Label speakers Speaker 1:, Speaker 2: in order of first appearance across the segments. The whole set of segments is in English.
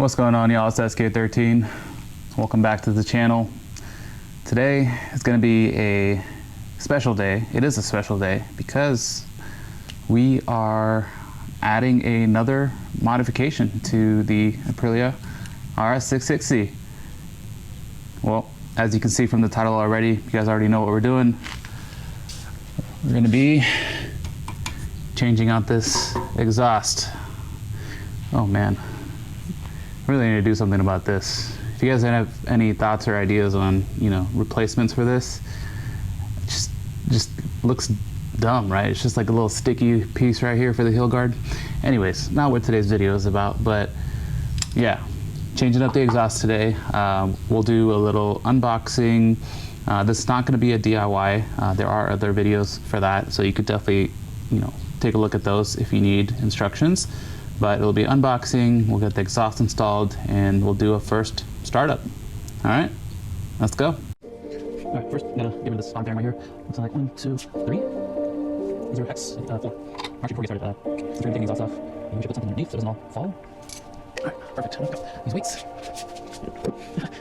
Speaker 1: What's going on, y'all? It's XIII. Welcome back to the channel. Today is going to be a special day. It is a special day because we are adding another modification to the Aprilia RS XIII. Well, as you can see from the title already, you guys already know what we're doing. We're going to be changing out this exhaust. Oh man, really need to do something about this. If you guys have any thoughts or ideas on, replacements for this, it just looks dumb, right? It's just like a little sticky piece right here for the heel guard. Anyways, not what today's video is about, but yeah, changing up the exhaust today. We'll do a little unboxing. This is not going to be a DIY. There are other videos for that, so you could definitely, take a look at those if you need instructions. But it'll be unboxing, we'll get the exhaust installed, and we'll do a first startup. All right, let's go. All right, first I'm gonna give it this on fairing right here. Looks like 1, 2, 3. These are hex 4. Actually, before we get started, since we're taking the exhaust off, we should put something underneath so it doesn't all fall. All right, perfect. These weights.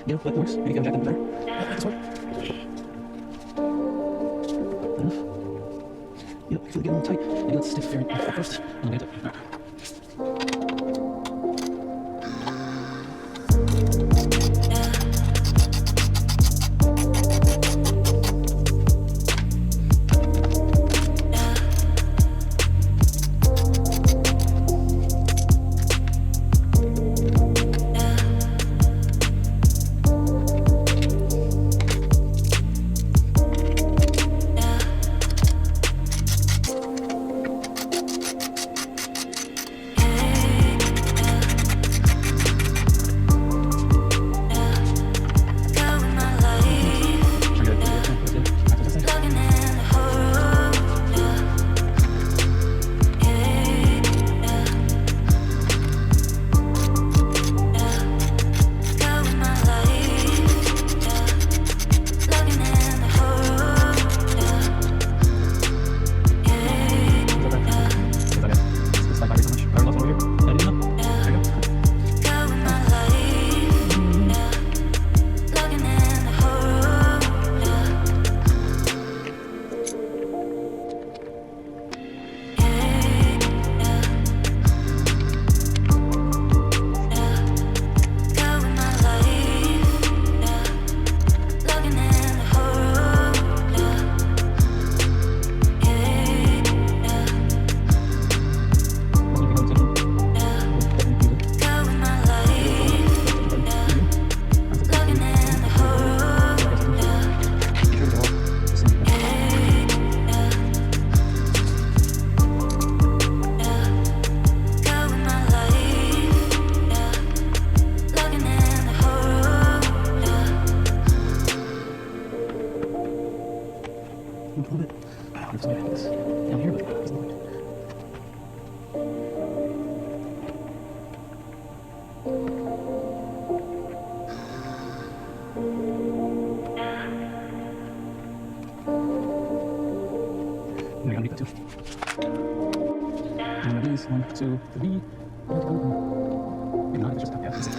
Speaker 1: That works. Maybe go jack them there. Like this one. Enough. Yep, I feel it getting a little tight. Maybe let's stick the fairing off first, and then get it. All right. One, 2, 3. Maybe not, it's just, yeah, that's it.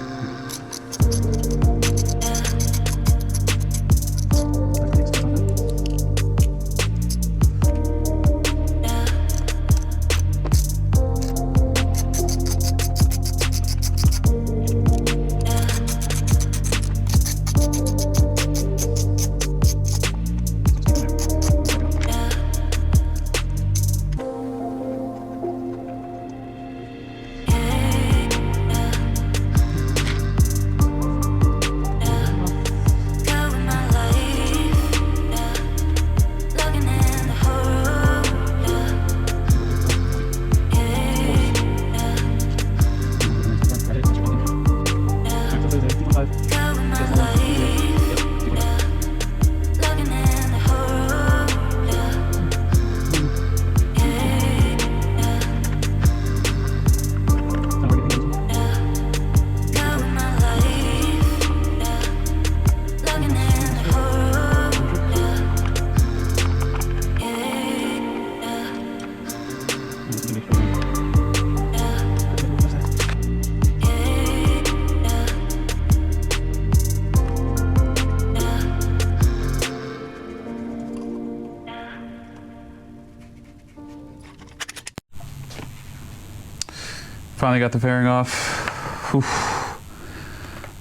Speaker 1: Finally got the fairing off. Oof.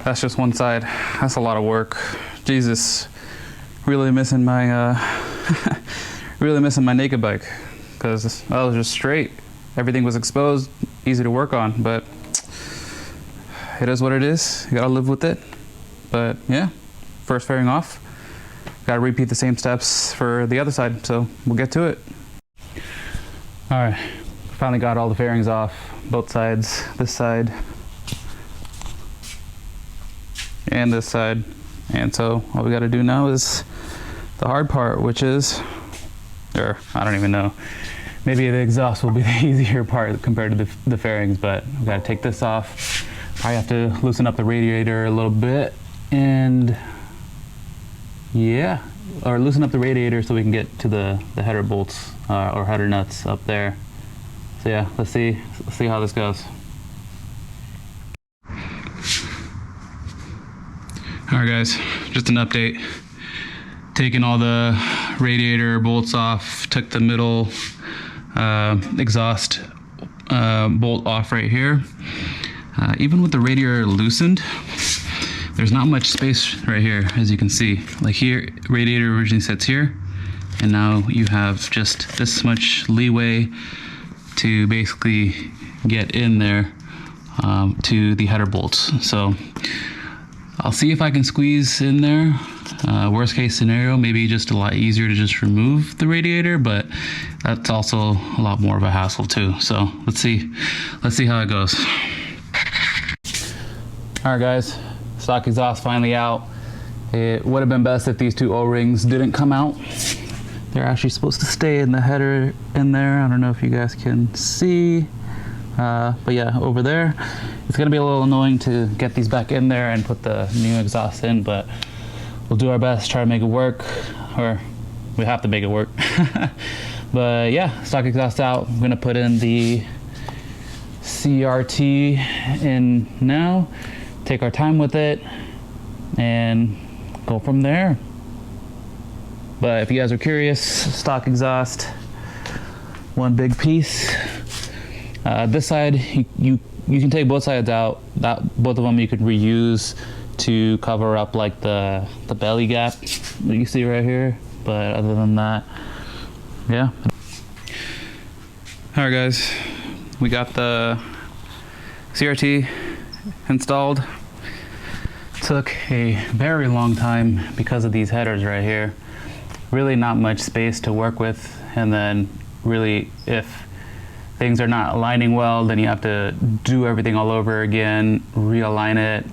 Speaker 1: That's just one side. That's a lot of work. Jesus, really missing my really missing my naked bike, because I was just straight. Everything was exposed, easy to work on, but it is what it is. You gotta live with it. But yeah, first fairing off. Gotta repeat the same steps for the other side, so we'll get to it. All right, finally got all the fairings off, both sides, this side and this side. And so all we gotta do now is the hard part, which is, or I don't even know, maybe the exhaust will be the easier part compared to the fairings, but we gotta take this off. Probably have to loosen up the radiator a little bit, and yeah, or loosen up the radiator so we can get to the header bolts or header nuts up there. So yeah, let's see how this goes. All right guys, just an update. Taking all the radiator bolts off, took the middle exhaust bolt off right here. Even with the radiator loosened, there's not much space right here, as you can see. Like here, radiator originally sits here, and now you have just this much leeway to basically get in there to the header bolts. So I'll see if I can squeeze in there. Worst case scenario, maybe just a lot easier to just remove the radiator, but that's also a lot more of a hassle too. So let's see how it goes. All right guys, stock exhaust finally out. It would have been best if these two O-rings didn't come out. They're actually supposed to stay in the header in there. I don't know if you guys can see, but yeah, over there. It's gonna be a little annoying to get these back in there and put the new exhaust in, but we'll do our best, try to make it work, or we have to make it work. But yeah, stock exhaust out. I'm gonna put in the CRT in now, take our time with it, and go from there. But if you guys are curious, stock exhaust, one big piece. This side, you can take both sides out. Both of them you could reuse to cover up like the belly gap that you see right here. But other than that, yeah. All right guys, we got the CRT installed. Took a very long time because of these headers right here. Really not much space to work with, and then really if things are not aligning well, then you have to do everything all over again, realign it,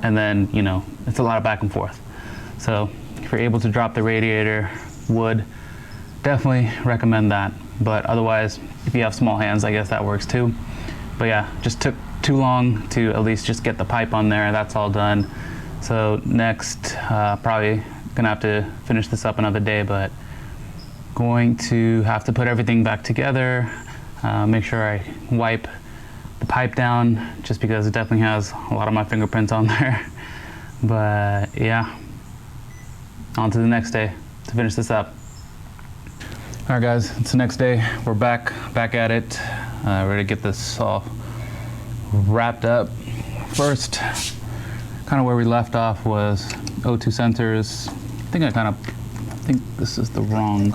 Speaker 1: and then, you know, it's a lot of back and forth. So if you're able to drop the radiator, would definitely recommend that. But otherwise, if you have small hands, I guess that works too. But yeah, just took too long to at least just get the pipe on there. That's all done. So next, probably gonna have to finish this up another day, but going to have to put everything back together. Make sure I wipe the pipe down, just because it definitely has a lot of my fingerprints on there. But yeah, on to the next day to finish this up. All right guys, it's the next day. We're back at it, ready to get this all wrapped up. First, kind of where we left off was O2 sensors. I think this is the wrong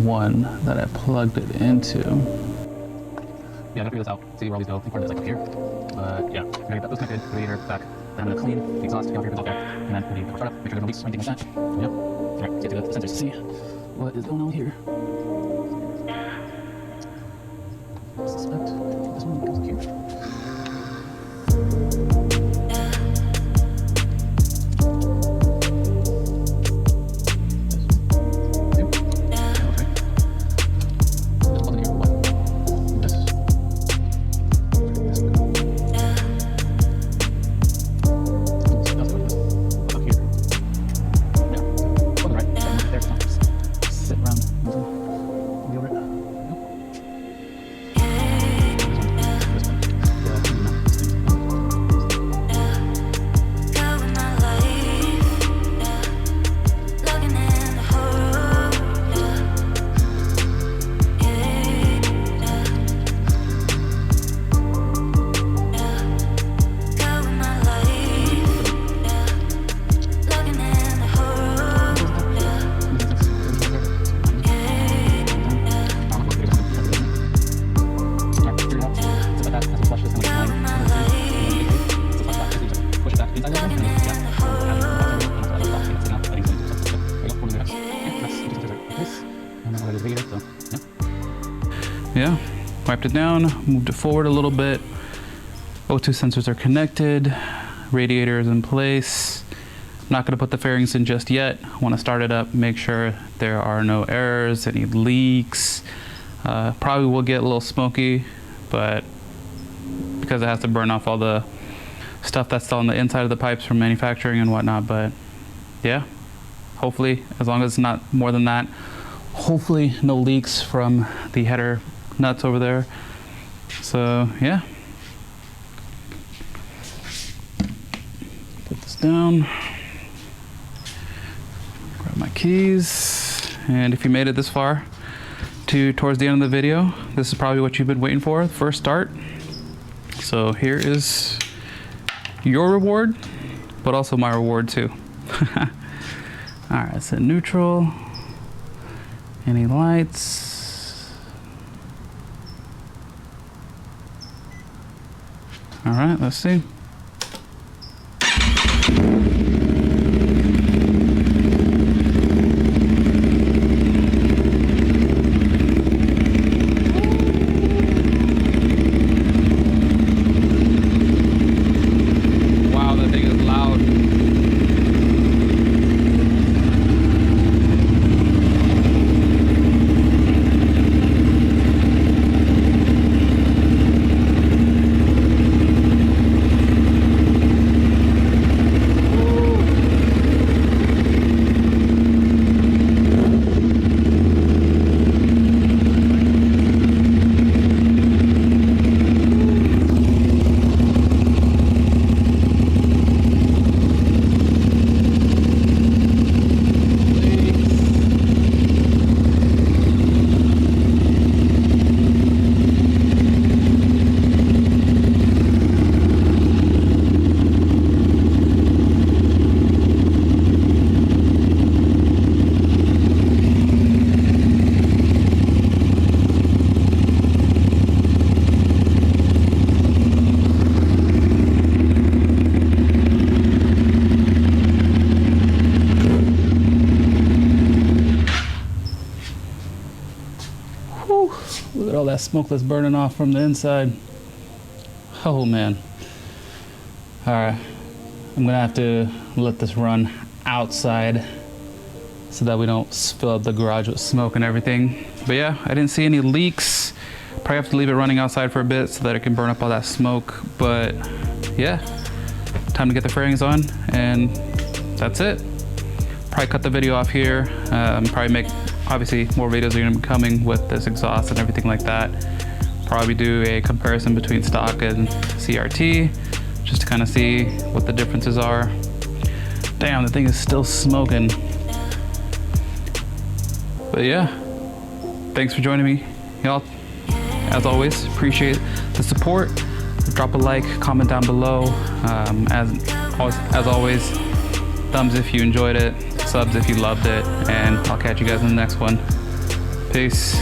Speaker 1: one that I plugged it into. Yeah, I'm gonna figure this out, see where all these go. I think part of it's like up here. But yeah, we're gonna get those connected, radiator back. Then I'm gonna clean the exhaust, get all the filters out there, and then we'll do start up, make sure no leaks or anything like that. Yep. Alright, let's get to the sensors to see what is going on here. I suspect this one goes here. Sit around. wiped it down, moved it forward a little bit. O2 sensors are connected, radiator is in place. I'm not gonna put the fairings in just yet. I wanna start it up, make sure there are no errors, any leaks. Probably will get a little smoky, but because it has to burn off all the stuff that's still on the inside of the pipes from manufacturing and whatnot. But yeah, hopefully, as long as it's not more than that, hopefully no leaks from the header nuts over there. So yeah, put this down, grab my keys, and if you made it this far towards the end of the video, this is probably what you've been waiting for, the first start. So here is your reward, but also my reward too. All right, set neutral. Any lights? All right, let's see. Look at all that smoke that's burning off from the inside. Oh man. All right, I'm gonna have to let this run outside so that we don't fill up the garage with smoke and everything. But yeah, I didn't see any leaks. Probably have to leave it running outside for a bit so that it can burn up all that smoke. But yeah, time to get the fairings on, and that's it. Probably cut the video off here. Probably make, obviously, more videos are gonna be coming with this exhaust and everything like that. Probably do a comparison between stock and CRT, just to kind of see what the differences are. Damn, the thing is still smoking. But yeah, thanks for joining me, y'all. As always, appreciate the support. Drop a like, comment down below. As always, thumbs if you enjoyed it, subs if you loved it, and I'll catch you guys in the next one. Peace.